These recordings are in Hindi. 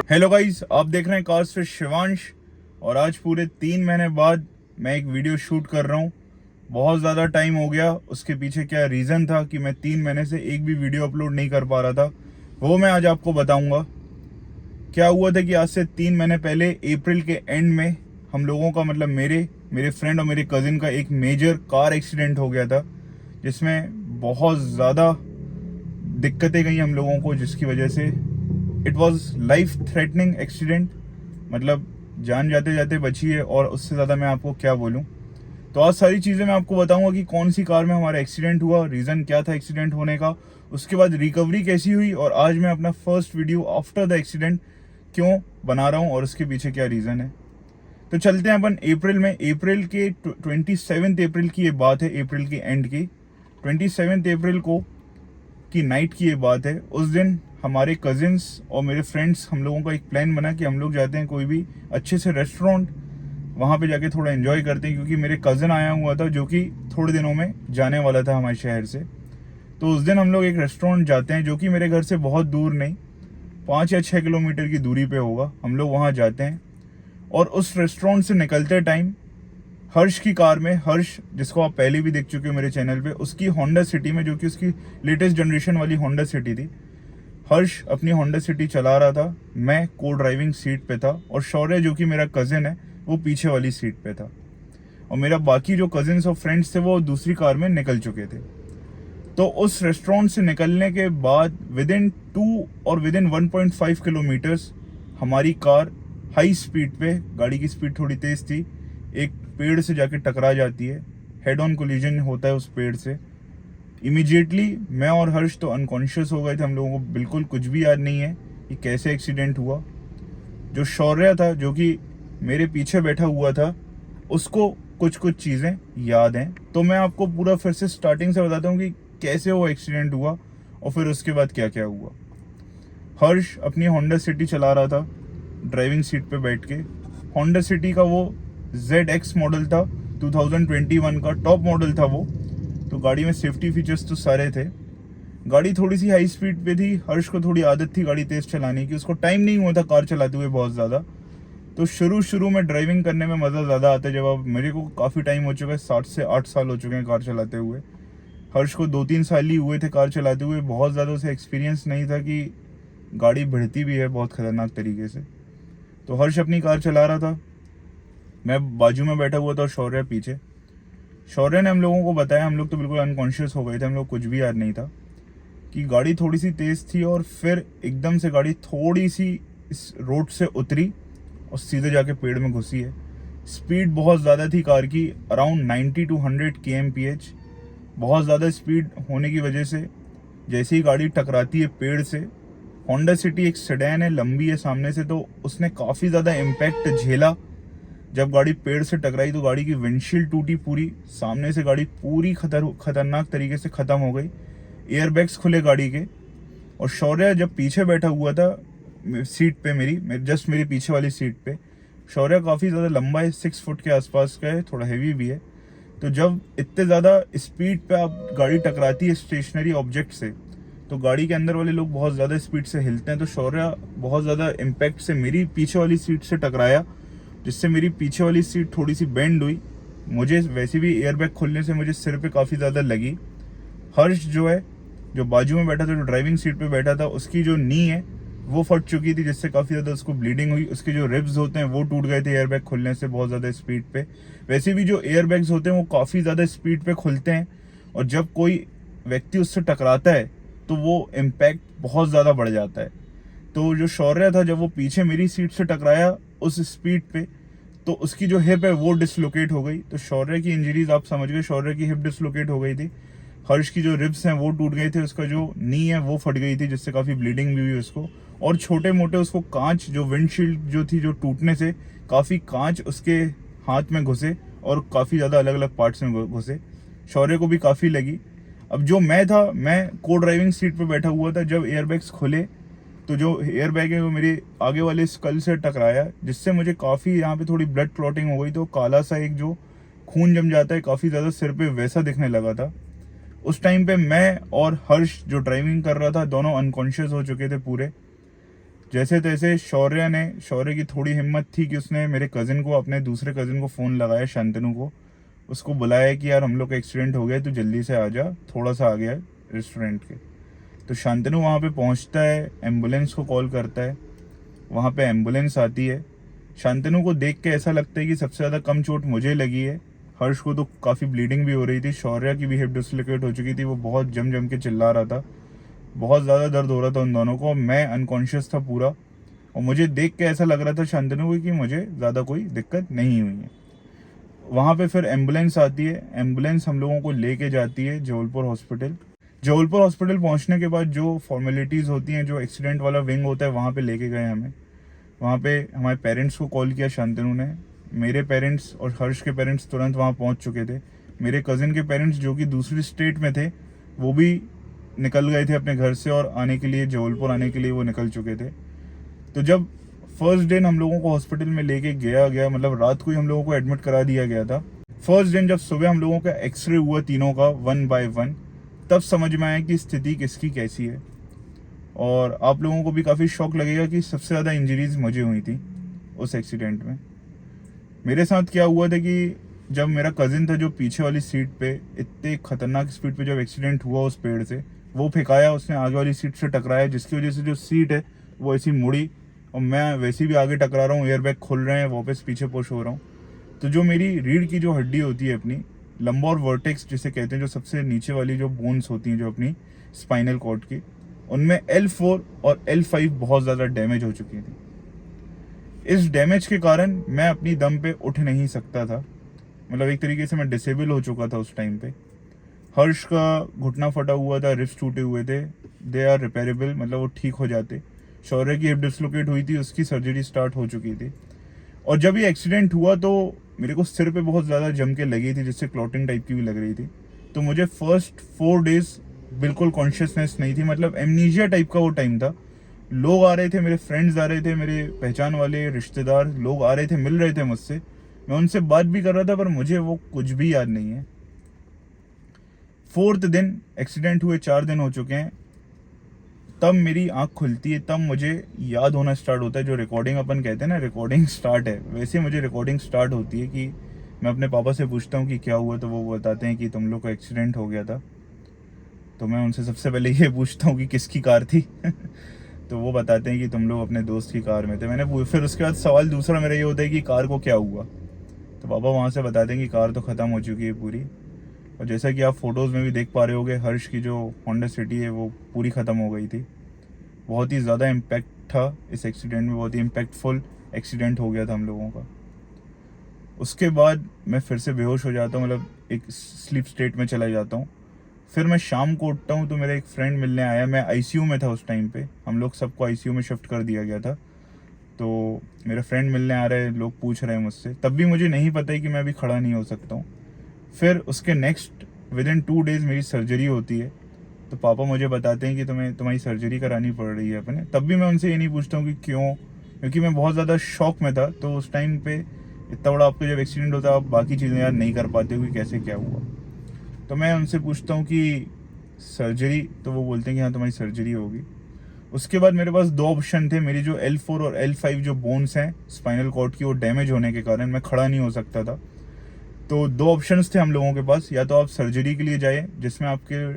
हेलो गाइस, आप देख रहे हैं कार्स विद शिवांश। और आज पूरे 3 महीने बाद मैं एक वीडियो शूट कर रहा हूँ। बहुत ज़्यादा टाइम हो गया। उसके पीछे क्या रीज़न था कि मैं 3 महीने से एक भी वीडियो अपलोड नहीं कर पा रहा था, वो मैं आज आपको बताऊंगा। क्या हुआ था कि आज से 3 महीने पहले अप्रैल के एंड में हम लोगों का मतलब मेरे फ्रेंड और मेरे कज़िन का एक मेजर कार एक्सीडेंट हो गया था, जिसमें बहुत ज़्यादा दिक्कतें गई हम लोगों को, जिसकी वजह से it was life threatening accident. मतलब जान जाते जाते बची है, और उससे ज़्यादा मैं आपको क्या बोलूँ। तो आज सारी चीज़ें मैं आपको बताऊंगा कि कौन सी कार में हमारा एक्सीडेंट हुआ, रीज़न क्या था एक्सीडेंट होने का, उसके बाद रिकवरी कैसी हुई, और आज मैं अपना first video after the accident क्यों बना रहा हूँ और उसके पीछे क्या रीज़न है। तो चलते हैं अपन अप्रैल में। अप्रैल के 27 अप्रैल की ये बात है, अप्रैल के एंड की 27 अप्रैल को की नाइट की ये बात है। उस दिन हमारे कजिन्स और मेरे फ्रेंड्स, हम लोगों का एक प्लान बना कि हम लोग जाते हैं कोई भी अच्छे से रेस्टोरेंट, वहाँ पे जाके थोड़ा एंजॉय करते हैं, क्योंकि मेरे कज़न आया हुआ था जो कि थोड़े दिनों में जाने वाला था हमारे शहर से। तो उस दिन हम लोग एक रेस्टोरेंट जाते हैं जो कि मेरे घर से बहुत दूर नहीं, 5 या 6 किलोमीटर की दूरी पे होगा। हम लोग वहाँ जाते हैं, और उस रेस्टोरेंट से निकलते टाइम हर्ष की कार में, हर्ष जिसको आप पहले भी देख चुके हो मेरे चैनल पे, उसकी होंडा सिटी में, जो कि उसकी लेटेस्ट जनरेशन वाली होंडा सिटी थी, हर्ष अपनी होंडा सिटी चला रहा था। मैं को ड्राइविंग सीट पे था, और शौर्य जो कि मेरा कज़न है वो पीछे वाली सीट पे था, और मेरा बाकी जो कजिन्स और फ्रेंड्स थे वो दूसरी कार में निकल चुके थे। तो उस रेस्टोरेंट से निकलने के बाद विद इन 1.5 किलोमीटर्स हमारी कार हाई स्पीड पे, गाड़ी की स्पीड थोड़ी तेज थी, एक पेड़ से जाके टकरा जाती है। हेड ऑन कोलिजन होता है उस पेड़ से। इमीडिएटली मैं और हर्ष तो अनकॉन्शियस हो गए थे। हम लोगों को बिल्कुल कुछ भी याद नहीं है कि कैसे एक्सीडेंट हुआ। जो शौर्य था, जो कि मेरे पीछे बैठा हुआ था, उसको कुछ कुछ चीज़ें याद हैं। तो मैं आपको पूरा फिर से स्टार्टिंग से बताता हूँ कि कैसे वो एक्सीडेंट हुआ और फिर उसके बाद क्या क्या हुआ। हर्ष अपनी होंडा सिटी चला रहा था ड्राइविंग सीट पे बैठ के। होंडा सिटी का वो ZX मॉडल था, 2021 का टॉप मॉडल था वो। तो गाड़ी में सेफ्टी फीचर्स तो सारे थे। गाड़ी थोड़ी सी हाई स्पीड पे थी। हर्ष को थोड़ी आदत थी गाड़ी तेज चलाने की, उसको टाइम नहीं हुआ था कार चलाते हुए बहुत ज़्यादा। तो शुरू में ड्राइविंग करने में मज़ा ज़्यादा आता है। जब अब मेरे को काफ़ी टाइम हो चुका है, 7 से 8 साल हो चुके हैं कार चलाते हुए। हर्ष को 2-3 साल ही हुए थे कार चलाते हुए। बहुत ज़्यादा उसे एक्सपीरियंस नहीं था कि गाड़ी भिड़ती भी है बहुत ख़तरनाक तरीके से। तो हर्ष अपनी कार चला रहा था, मैं बाजू में बैठा हुआ था और शौर्य पीछे। शौर्य ने हम लोगों को बताया, हम लोग तो बिल्कुल अनकॉन्शियस हो गए थे, हम लोग कुछ भी याद नहीं था, कि गाड़ी थोड़ी सी तेज़ थी और फिर एकदम से गाड़ी थोड़ी सी इस रोड से उतरी और सीधे जाके पेड़ में घुसी है। स्पीड बहुत ज़्यादा थी कार की, अराउंड 90 to 100 kmph। बहुत ज़्यादा स्पीड होने की वजह से जैसे ही गाड़ी टकराती है पेड़ से, होंडा सिटी एक सेडान है, लंबी है सामने से, तो उसने काफ़ी ज़्यादा इम्पैक्ट झेला। जब गाड़ी पेड़ से टकराई तो गाड़ी की विंडशील्ड टूटी पूरी, सामने से गाड़ी पूरी खतरनाक तरीके से ख़त्म हो गई। एयरबैग्स खुले गाड़ी के। और शौर्य जब पीछे बैठा हुआ था सीट पे, जस्ट मेरी पीछे वाली सीट पे, शौर्य काफ़ी ज़्यादा लंबा है, 6 फुट के आसपास का है, थोड़ा हैवी भी है। तो जब इतने ज़्यादा स्पीड पे आप गाड़ी टकराती है स्टेशनरी ऑब्जेक्ट से, तो गाड़ी के अंदर वाले लोग बहुत ज़्यादा स्पीड से हिलते हैं। तो शौर्य बहुत ज़्यादा इम्पैक्ट से मेरी पीछे वाली सीट से टकराया, जिससे मेरी पीछे वाली सीट थोड़ी सी बेंड हुई। मुझे वैसे भी एयरबैग खुलने से मुझे सिर पे काफ़ी ज़्यादा लगी। हर्ष जो है, जो बाजू में बैठा था, जो ड्राइविंग सीट पे बैठा था, उसकी जो नी है वो फट चुकी थी, जिससे काफ़ी ज़्यादा उसको ब्लीडिंग हुई। उसके जो रिब्स होते हैं वो टूट गए थे एयरबैग खुलने से बहुत ज़्यादा स्पीड पे। वैसे भी जो एयरबैग्स होते हैं वो काफ़ी ज़्यादा स्पीड पे खुलते हैं, और जब कोई व्यक्ति उससे टकराता है तो वो इम्पैक्ट बहुत ज़्यादा बढ़ जाता है। तो जो शौर्य था, जब वो पीछे मेरी सीट से टकराया उस स्पीड पे, तो उसकी जो हिप है वो डिसलोकेट हो गई। तो शौर्य की इंजरीज आप समझ गए, शौर्य की हिप डिसलोकेट हो गई थी। हर्ष की जो रिब्स हैं वो टूट गए थे, उसका जो नी है वो फट गई थी, जिससे काफ़ी ब्लीडिंग भी हुई उसको। और छोटे मोटे उसको कांच, जो विंडशील्ड जो थी, जो टूटने से काफ़ी कांच उसके हाथ में घुसे और काफ़ी ज़्यादा अलग अलग पार्ट्स में घुसे। शौर्य को भी काफ़ी लगी। अब जो मैं था, मैं को ड्राइविंग सीट पर बैठा हुआ था। जब एयरबैग्स खुले तो जो एयरबैग है वो मेरे आगे वाले स्कल से टकराया, जिससे मुझे काफ़ी यहाँ पे थोड़ी ब्लड क्लॉटिंग हो गई। तो काला सा एक जो खून जम जाता है काफ़ी ज़्यादा सिर पे, वैसा दिखने लगा था। उस टाइम पे मैं और हर्ष जो ड्राइविंग कर रहा था, दोनों अनकॉन्शियस हो चुके थे पूरे। जैसे तैसे शौर्य की थोड़ी हिम्मत थी कि उसने मेरे कज़िन को, अपने दूसरे कज़िन को फ़ोन लगाया, शांतनु को, उसको बुलाया कि यार हम लोग का एक्सीडेंट हो गया, तू जल्दी से आ जा, थोड़ा सा आ गया है रेस्टोरेंट के। तो शांतनु वहाँ पे पहुँचता है, एम्बुलेंस को कॉल करता है, वहाँ पे एम्बुलेंस आती है। शांतनु को देख के ऐसा लगता है कि सबसे ज़्यादा कम चोट मुझे लगी है। हर्ष को तो काफ़ी ब्लीडिंग भी हो रही थी, शौर्य की भी हिप डिस्लोकेट हो चुकी थी, वो बहुत जम जम के चिल्ला रहा था, बहुत ज़्यादा दर्द हो रहा था उन दोनों को। मैं अनकॉन्शियस था पूरा, और मुझे देख के ऐसा लग रहा था शांतनु को कि मुझे ज़्यादा कोई दिक्कत नहीं हुई है। वहाँ पे फिर एम्बुलेंस आती है, एम्बुलेंस हम लोगों को लेके जाती है जबलपुर हॉस्पिटल। जबलपुर हॉस्पिटल पहुँचने के बाद जो फॉर्मेलिटीज़ होती हैं, जो एक्सीडेंट वाला विंग होता है, वहाँ पे लेके गए हमें। वहाँ पे हमारे पेरेंट्स को कॉल किया शांतनु ने। मेरे पेरेंट्स और हर्ष के पेरेंट्स तुरंत वहाँ पहुँच चुके थे। मेरे कज़न के पेरेंट्स जो कि दूसरी स्टेट में थे, वो भी निकल गए थे अपने घर से, और आने के लिए, जबलपुर आने के लिए वो निकल चुके थे। तो जब फर्स्ट दिन हम लोगों को हॉस्पिटल में लेके गया, मतलब रात को ही हम लोगों को एडमिट करा दिया गया था। फर्स्ट दिन जब सुबह हम लोगों का एक्सरे हुआ तीनों का 1 बाय 1, तब समझ में आया कि स्थिति किसकी कैसी है। और आप लोगों को भी काफ़ी शौक लगेगा कि सबसे ज़्यादा इंजरीज मुझे हुई थी उस एक्सीडेंट में। मेरे साथ क्या हुआ था कि जब मेरा कज़िन था जो पीछे वाली सीट पे, इतने खतरनाक स्पीड पे जब एक्सीडेंट हुआ उस पेड़ से, वो फेंकाया उसने, आगे वाली सीट से टकराया, जिसकी वजह से जो सीट है वो ऐसी मुड़ी, और मैं वैसे भी आगे टकरा रहा हूँ, एयरबैग खुल रहे हैं, वापस पीछे पुश हो रहा हूँ। तो जो मेरी रीढ़ की जो हड्डी होती है अपनी, लंबर वर्टेक्स जिसे कहते हैं, जो सबसे नीचे वाली जो बोन्स होती हैं जो अपनी स्पाइनल कॉर्ड की, उनमें L4 और L5 बहुत ज़्यादा डैमेज हो चुकी थी। इस डैमेज के कारण मैं अपनी दम पे उठ नहीं सकता था, मतलब एक तरीके से मैं डिसेबल हो चुका था उस टाइम पे। हर्ष का घुटना फटा हुआ था, रिब्स टूटे हुए थे, दे आर रिपेरेबल, मतलब वो ठीक हो जाते। शौर्य की हिप डिस्लोकेट हुई थी, उसकी सर्जरी स्टार्ट हो चुकी थी। और जब ये एक्सीडेंट हुआ तो मेरे को सिर पे बहुत ज़्यादा जम के लगी थी, जिससे क्लॉटिंग टाइप की भी लग रही थी। तो मुझे फर्स्ट 4 डेज बिल्कुल कॉन्शियसनेस नहीं थी, मतलब एमनीजिया टाइप का वो टाइम था। लोग आ रहे थे, मेरे फ्रेंड्स आ रहे थे, मेरे पहचान वाले रिश्तेदार लोग आ रहे थे, मिल रहे थे मुझसे, मैं उनसे बात भी कर रहा था, पर मुझे वो कुछ भी याद नहीं है। 4th दिन एक्सीडेंट हुए 4 दिन हो चुके हैं, तब मेरी आंख खुलती है, तब मुझे याद होना स्टार्ट होता है। जो रिकॉर्डिंग अपन कहते हैं ना, रिकॉर्डिंग स्टार्ट है, वैसे मुझे रिकॉर्डिंग स्टार्ट होती है कि मैं अपने पापा से पूछता हूँ कि क्या हुआ, तो वो बताते हैं कि तुम लोग का एक्सीडेंट हो गया था। तो मैं उनसे सबसे पहले ये पूछता हूँ कि किसकी कार थी तो वो बताते हैं कि तुम लोग अपने दोस्त की कार में थे। फिर उसके बाद सवाल दूसरा मेरा ये होता है कि कार को क्या हुआ, तो पापा वहाँ से बताते हैं कि कार तो ख़त्म हो चुकी है पूरी। और जैसा कि आप फोटोज़ में भी देख पा रहे होगे, हर्ष की जो होंडा सिटी है वो पूरी ख़त्म हो गई थी। बहुत ही ज़्यादा इम्पैक्ट था इस एक्सीडेंट में, बहुत ही इम्पैक्टफुल एक्सीडेंट हो गया था हम लोगों का। उसके बाद मैं फिर से बेहोश हो जाता हूँ, मतलब एक स्लीप स्टेट में चला जाता हूँ। फिर मैं शाम को उठता हूँ तो मेरा एक फ्रेंड मिलने आया, मैं आईसीयू में था उस टाइम पे, हम लोग सबको आईसीयू में शिफ्ट कर दिया गया था। तो मेरा फ्रेंड मिलने आ रहा है, लोग पूछ रहे हैं मुझसे, तब भी मुझे नहीं पता है कि मैं अभी खड़ा नहीं हो सकता हूँ। फिर उसके नेक्स्ट विदिन 2 डेज़ मेरी सर्जरी होती है। तो पापा मुझे बताते हैं कि तुम्हारी सर्जरी करानी पड़ रही है अपने। तब भी मैं उनसे ये नहीं पूछता हूँ कि क्यों, क्योंकि मैं बहुत ज़्यादा शॉक में था। तो उस टाइम पे इतना बड़ा आपको जब एक्सीडेंट होता है, आप बाकी चीज़ें याद नहीं कर पाते हो कि कैसे क्या हुआ। तो मैं उनसे पूछता हूँ कि सर्जरी, तो वो बोलते हैं कि हाँ तुम्हारी सर्जरी होगी। उसके बाद मेरे पास 2 ऑप्शन थे। मेरी जो L4 और L5 जो बोन्स हैं स्पाइनल कॉर्ड की, वो डैमेज होने के कारण मैं खड़ा नहीं हो सकता था। तो 2 ऑप्शंस थे हम लोगों के पास, या तो आप सर्जरी के लिए जाए जिसमें आपके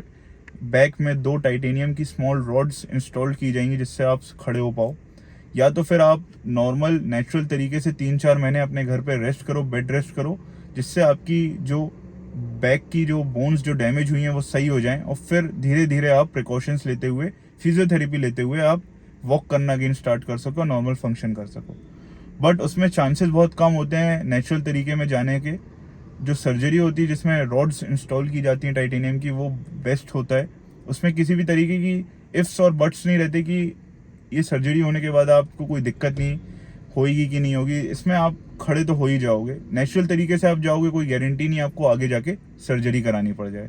बैक में 2 टाइटेनियम की स्मॉल रॉड्स इंस्टॉल की जाएंगी जिससे आप खड़े हो पाओ, या तो फिर आप नॉर्मल नेचुरल तरीके से 3-4 महीने अपने घर पे रेस्ट करो, बेड रेस्ट करो, जिससे आपकी जो बैक की जो बोन्स जो डैमेज हुई हैं वो सही हो जाएं, और फिर धीरे धीरे आप प्रिकॉशंस लेते हुए, फिजियोथेरेपी लेते हुए आप वॉक करना अगेन स्टार्ट कर सको, नॉर्मल फंक्शन कर सको। बट उसमें चांसेस बहुत कम होते हैं नेचुरल तरीके में जाने के। जो सर्जरी होती है जिसमें रॉड्स इंस्टॉल की जाती हैं टाइटेनियम की, वो बेस्ट होता है। उसमें किसी भी तरीके की इफ्स और बट्स नहीं रहते कि ये सर्जरी होने के बाद आपको कोई दिक्कत नहीं होगी कि नहीं होगी। इसमें आप खड़े तो हो ही जाओगे, नेचुरल तरीके से आप जाओगे, कोई गारंटी नहीं आपको आगे जाके सर्जरी करानी पड़ जाए।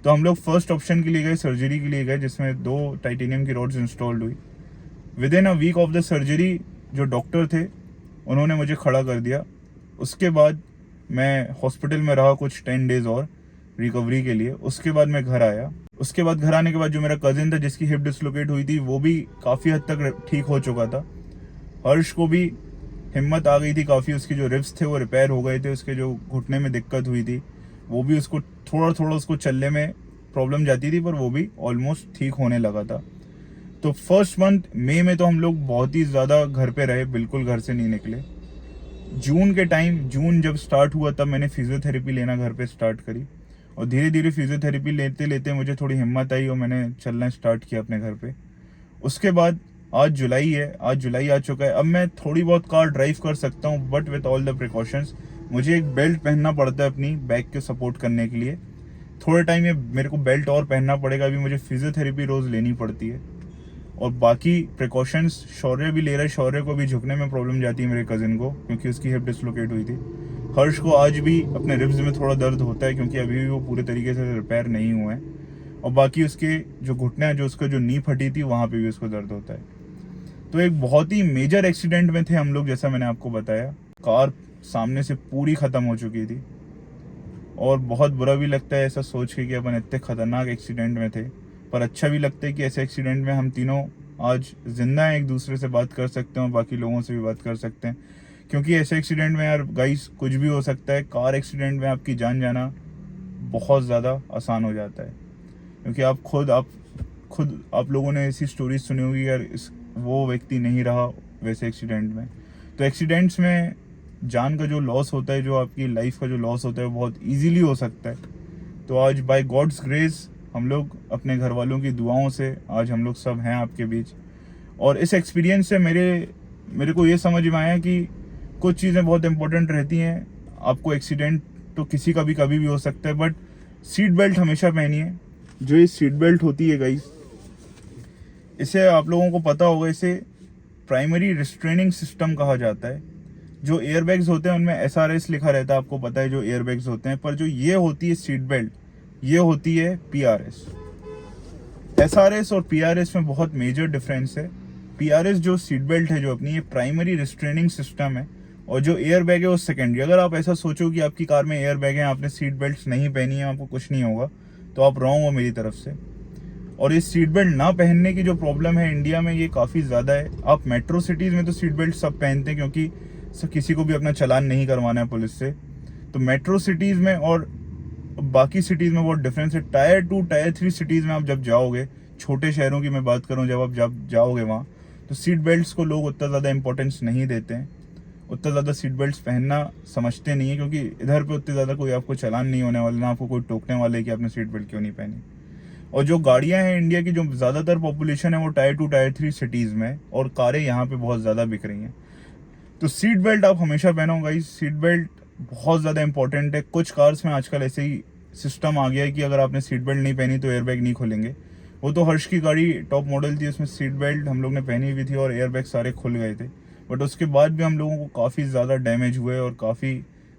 तो हम लोग फर्स्ट ऑप्शन के लिए गए, सर्जरी के लिए गए, जिसमें 2 टाइटेनियम की रॉड्स इंस्टॉल्ड हुई। Within a week of the surgery जो डॉक्टर थे उन्होंने मुझे खड़ा कर दिया। उसके बाद मैं हॉस्पिटल में रहा कुछ 10 डेज और रिकवरी के लिए। उसके बाद मैं घर आया। उसके बाद घर आने के बाद जो मेरा कजिन था जिसकी हिप डिसलोकेट हुई थी वो भी काफ़ी हद तक ठीक हो चुका था। हर्ष को भी हिम्मत आ गई थी काफ़ी, उसके जो रिब्स थे वो रिपेयर हो गए थे, उसके जो घुटने में दिक्कत हुई थी वो भी उसको थोड़ा थोड़ा उसको चलने में प्रॉब्लम जाती थी, पर वो भी ऑलमोस्ट ठीक होने लगा था। तो फर्स्ट मंथ मई में तो हम लोग बहुत ही ज़्यादा घर पे रहे, बिल्कुल घर से नहीं निकले। जून के टाइम, जून जब स्टार्ट हुआ तब मैंने फिजियोथेरेपी लेना घर पे स्टार्ट करी, और धीरे धीरे फिजियोथेरेपी लेते लेते मुझे थोड़ी हिम्मत आई और मैंने चलना स्टार्ट किया अपने घर पे। उसके बाद आज जुलाई है, आज जुलाई आ चुका है, अब मैं थोड़ी बहुत कार ड्राइव कर सकता हूँ, but with all the precautions. मुझे एक बेल्ट पहनना पड़ता है अपनी बैक के सपोर्ट करने के लिए। थोड़े टाइम में मेरे को बेल्ट और पहनना पड़ेगा, अभी मुझे फिजियोथेरेपी रोज़ लेनी पड़ती है। और बाकी प्रिकॉशंस शौर्य भी ले रहा है, शौर्य को भी झुकने में प्रॉब्लम जाती है मेरे कजिन को, क्योंकि उसकी हिप डिसलोकेट हुई थी। हर्ष को आज भी अपने रिब्स में थोड़ा दर्द होता है, क्योंकि अभी भी वो पूरे तरीके से रिपेयर नहीं हुए हैं। और बाकी उसके जो घुटने हैं, जो उसका जो नी फटी थी, वहाँ पे भी उसको दर्द होता है। तो एक बहुत ही मेजर एक्सीडेंट में थे हम लोग, जैसा मैंने आपको बताया। कार सामने से पूरी ख़त्म हो चुकी थी, और बहुत बुरा भी लगता है ऐसा सोच के कि अपन इतने खतरनाक एक्सीडेंट में थे, पर अच्छा भी लगता है कि ऐसे एक्सीडेंट में हम तीनों आज जिंदा हैं, एक दूसरे से बात कर सकते हैं और बाकी लोगों से भी बात कर सकते हैं। क्योंकि ऐसे एक्सीडेंट में यार गाइस कुछ भी हो सकता है। कार एक्सीडेंट में आपकी जान जाना बहुत ज़्यादा आसान हो जाता है, क्योंकि आप खुद आप लोगों ने ऐसी स्टोरीज सुनी होगी यार, वो व्यक्ति नहीं रहा वैसे एक्सीडेंट में। तो एक्सीडेंट्स में जान का जो लॉस होता है, जो आपकी लाइफ का जो लॉस होता है, वो बहुत इजीली हो सकता है। तो आज बाय गॉड्स ग्रेस हम लोग अपने घर वालों की दुआओं से आज हम लोग सब हैं आपके बीच। और इस एक्सपीरियंस से मेरे को ये समझ में आया कि कुछ चीज़ें बहुत इंपॉर्टेंट रहती हैं। आपको एक्सीडेंट तो किसी का भी कभी भी हो सकता है, बट सीट बेल्ट हमेशा पहनिए। जो ये सीट बेल्ट होती है गाइस, इसे आप लोगों को पता होगा, इसे प्राइमरी रिस्ट्रेनिंग सिस्टम कहा जाता है। जो एयरबैग्स होते हैं उनमें SRS लिखा रहता है, आपको पता है जो एयरबैग्स होते हैं, पर जो ये होती है सीट बेल्ट, ये होती है PRS। SRS और PRS में बहुत मेजर डिफरेंस है। PRS जो सीट बेल्ट है जो अपनी, ये प्राइमरी रिस्ट्रेनिंग सिस्टम है, और जो एयर बैग है वो सेकेंडरी। अगर आप ऐसा सोचो कि आपकी कार में एयर बैग है, आपने सीट बेल्ट नहीं पहनी है, आपको कुछ नहीं होगा, तो आप रॉन्ग हो मेरी तरफ से। और ये सीट बेल्ट ना पहनने की जो प्रॉब्लम है इंडिया में, ये काफ़ी ज़्यादा है। आप मेट्रो सिटीज़ में तो सीट बेल्ट सब पहनते हैं, क्योंकि किसी को भी अपना चालान नहीं करवाना है पुलिस से। तो मेट्रो सिटीज़ में और बाकी सिटीज़ में बहुत डिफरेंस है। टायर 2 टायर 3 सिटीज़ में आप जब जाओगे, छोटे शहरों की मैं बात करूँ, जब आप जाओगे वहाँ, तो सीट बेल्ट्स को लोग उतना ज़्यादा इंपॉर्टेंस नहीं देते हैं, उतना ज़्यादा सीट बेल्ट्स पहनना समझते नहीं है, क्योंकि इधर पे उतने ज़्यादा कोई आपको चालान नहीं होने वाला, ना आपको कोई टोकने वाला है कि आपने सीट बेल्ट क्यों नहीं पहनी। और जो गाड़ियां हैं इंडिया की, जो ज़्यादातर पॉपुलेशन है वो टायर 2 टायर 3 सिटीज़ में, और कारें यहाँ पे बहुत ज़्यादा बिक रही हैं। तो सीट बेल्ट आप हमेशा पहनो गाइस, सीट बेल्ट बहुत ज़्यादा इंपॉर्टेंट है। कुछ कार्स में आजकल ऐसे ही सिस्टम आ गया है कि अगर आपने सीट बेल्ट नहीं पहनी तो एयरबैग नहीं खोलेंगे। वो तो हर्ष की गाड़ी टॉप मॉडल थी, उसमें सीट बेल्ट हम लोग ने पहनी हुई थी और एयरबैग सारे खुल गए थे, बट उसके बाद भी हम लोगों को काफ़ी ज़्यादा डैमेज हुए और काफ़ी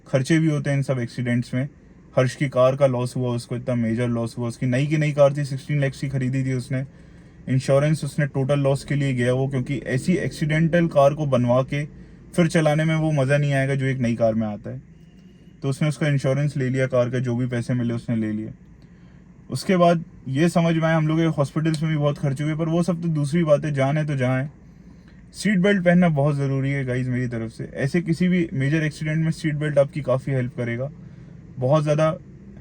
खर्चे भी होते हैं इन सब एक्सीडेंट्स में। हर्ष की कार का लॉस हुआ, उसको इतना मेजर लॉस हुआ। उसकी नई की नई कार थी, 16 लाख की खरीदी थी उसने। इंश्योरेंस उसने टोटल लॉस के लिए गया वो, क्योंकि ऐसी एक्सीडेंटल कार को बनवा के फिर चलाने में वो मज़ा नहीं आएगा जो एक नई कार में आता है। तो उसने उसका इंश्योरेंस ले लिया, कार का जो भी पैसे मिले उसने ले लिए। उसके बाद ये समझ में आया हम लोग हॉस्पिटल्स में भी बहुत खर्च हुए, पर वो सब तो दूसरी बात है, जान है तो जहाँ है। सीट बेल्ट पहनना बहुत ज़रूरी है गाइज मेरी तरफ से। ऐसे किसी भी मेजर एक्सीडेंट में सीट बेल्ट आपकी काफ़ी हेल्प करेगा, बहुत ज़्यादा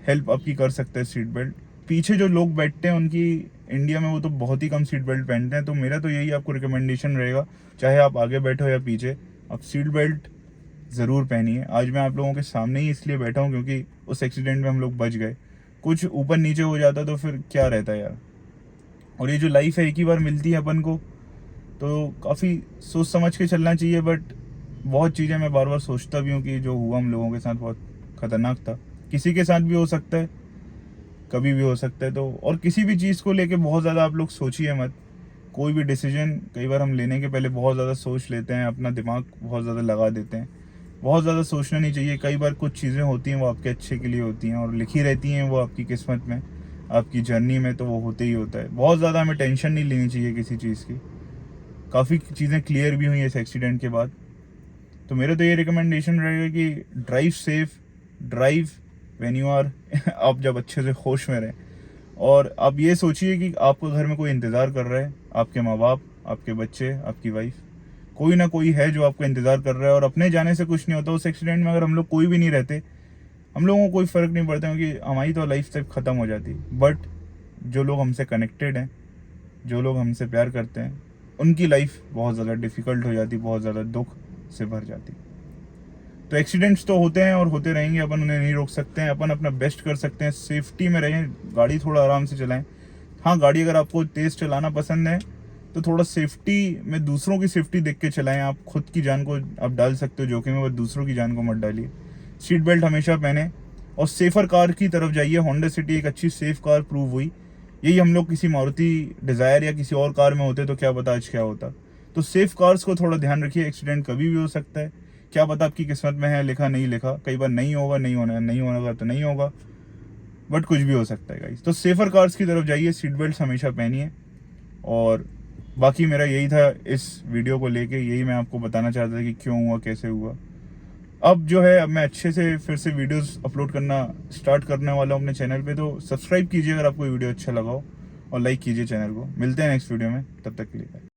हेल्प आपकी कर सकता है सीट बेल्ट। पीछे जो लोग बैठते हैं उनकी इंडिया में वो तो बहुत ही कम सीट बेल्ट पहनते हैं, तो मेरा तो यही आपको रिकमेंडेशन रहेगा, चाहे आप आगे बैठो या पीछे, आप सीट बेल्ट ज़रूर पहनिए। आज मैं आप लोगों के सामने ही इसलिए बैठा हूँ क्योंकि उस एक्सीडेंट में हम लोग बच गए। कुछ ऊपर नीचे हो जाता तो फिर क्या रहता यार। और ये जो लाइफ है एक ही बार मिलती है अपन को, तो काफ़ी सोच समझ के चलना चाहिए। बट बहुत चीज़ें मैं बार बार सोचता भी हूँ कि जो हुआ हम लोगों के साथ बहुत ख़तरनाक था। किसी के साथ भी हो सकता है, कभी भी हो सकता है। तो और किसी भी चीज़ को लेके बहुत ज़्यादा आप लोग सोचिए मत। कोई भी डिसीजन कई बार हम लेने के पहले बहुत ज़्यादा सोच लेते हैं, अपना दिमाग बहुत ज़्यादा लगा देते हैं। बहुत ज़्यादा सोचना नहीं चाहिए। कई बार कुछ चीज़ें होती हैं वो आपके अच्छे के लिए होती हैं और लिखी रहती हैं वो आपकी किस्मत में, आपकी जर्नी में, तो वो होते ही होता है। बहुत ज़्यादा हमें टेंशन नहीं लेनी चाहिए किसी चीज़ की। काफ़ी चीज़ें क्लियर भी हुई इस एक्सीडेंट के बाद। तो मेरा तो ये रिकमेंडेशन रहेगा कि drive safe, drive when you are आप जब अच्छे से होश में रहें। और आप ये सोचिए कि आपको घर में कोई इंतज़ार कर रहा है, आपके माँ बाप, आपके बच्चे, आपकी वाइफ, कोई ना कोई है जो आपको इंतज़ार कर रहा है। और अपने जाने से कुछ नहीं होता। उस एक्सीडेंट में अगर हम लोग कोई भी नहीं रहते, हम लोगों को कोई फ़र्क नहीं पड़ता, क्योंकि हमारी तो लाइफ सिर्फ ख़त्म हो जाती। बट जो लोग हमसे कनेक्टेड हैं, जो लोग हमसे प्यार करते हैं, उनकी लाइफ बहुत ज़्यादा डिफ़िकल्ट हो जाती, बहुत ज़्यादा दुख से भर जाती। तो एक्सीडेंट्स तो होते हैं और होते रहेंगे, अपन उन्हें नहीं रोक सकते हैं। अपन अपना बेस्ट कर सकते हैं, सेफ्टी में रहें, गाड़ी थोड़ा आराम से चलाएं। हाँ, गाड़ी अगर आपको तेज़ चलाना पसंद है तो थोड़ा सेफ्टी में दूसरों की सेफ्टी देख के चलाएं। आप खुद की जान को आप डाल सकते हो जोखिम में, बट दूसरों की जान को मत डालिए। सीट बेल्ट हमेशा पहने और सेफ़र कार की तरफ जाइए। होंडा सिटी एक अच्छी सेफ कार प्रूव हुई। यही हम लोग किसी मारुति डिज़ायर या किसी और कार में होते तो क्या पता आज क्या होता। तो सेफ कार्स को थोड़ा ध्यान रखिए। एक्सीडेंट कभी भी हो सकता है, क्या पता आपकी किस्मत में है, लिखा नहीं लिखा। कई बार नहीं होगा, नहीं होना, नहीं होगा तो नहीं होगा, बट कुछ भी हो सकता है गाइस। तो सेफर कार्स की तरफ जाइए, सीट बेल्ट हमेशा पहनिए। और बाकी मेरा यही था इस वीडियो को लेके, यही मैं आपको बताना चाहता था कि क्यों हुआ, कैसे हुआ। अब जो है, अब मैं अच्छे से फिर से वीडियोस अपलोड करना स्टार्ट करने वाला हूँ अपने चैनल पे। तो सब्सक्राइब कीजिए अगर आपको वीडियो अच्छा लगा हो, और लाइक कीजिए चैनल को। मिलते हैं नेक्स्ट वीडियो में, तब तक के लिए।